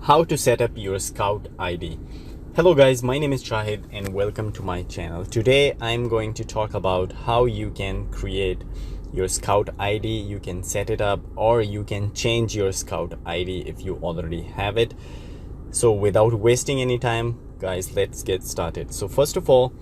How to set up your Skout ID. Hello guys, my name is Shahid and welcome to my channel. Today I'm going to talk about how you can create your Skout ID. You can set it up or you can change your Skout ID if you already have it. So without wasting any time, guys, let's get started. So first of all,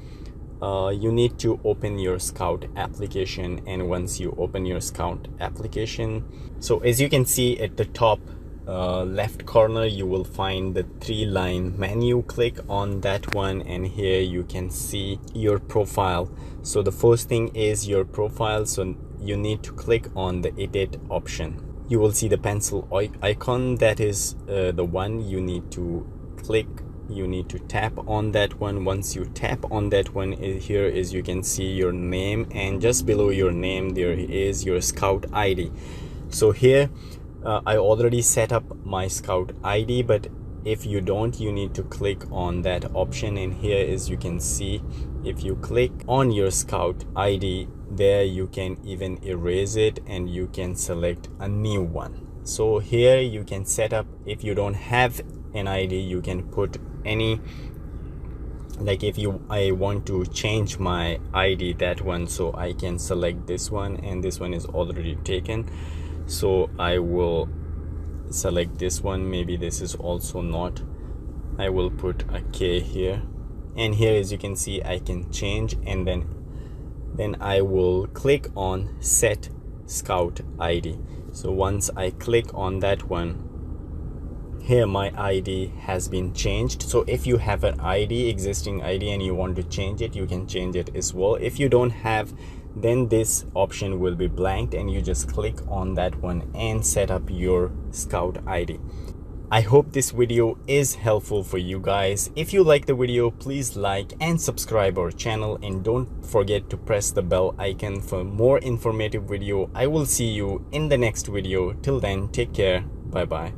you need to open your Skout application, and once you open your Skout application, so as you can see at the top left corner, you will find the 3-line menu. Click on that one and here you can see your profile. So the first thing is your profile, so you need to click on the edit option. You will see the pencil icon, that is the one you need to click. You need to tap on that one. Once you tap on that one, here is you can see your name, and just below your name there is your Skout ID. So here I already set up my Skout ID, but if you don't, you need to click on that option, and here is you can see if you click on your Skout ID, there you can even erase it and you can select a new one. So here you can set up, if you don't have an ID, you can put any, like if I want to change my ID, that one, so I can select this one, and this one is already taken, so I will select this one. Maybe this is also not. I will put a K here, and here as you can see I can change, and then I will click on set Skout ID. So once I click on that one, here my ID has been changed. So if you have an ID, existing ID, and you want to change it, you can change it as well. If you don't have, then this option will be blanked and you just click on that one and set up your Skout ID. I hope this video is helpful for you guys. If you like the video, please like and subscribe our channel, and don't forget to press the bell icon for more informative video. I will see you in the next video. Till then, take care. Bye bye.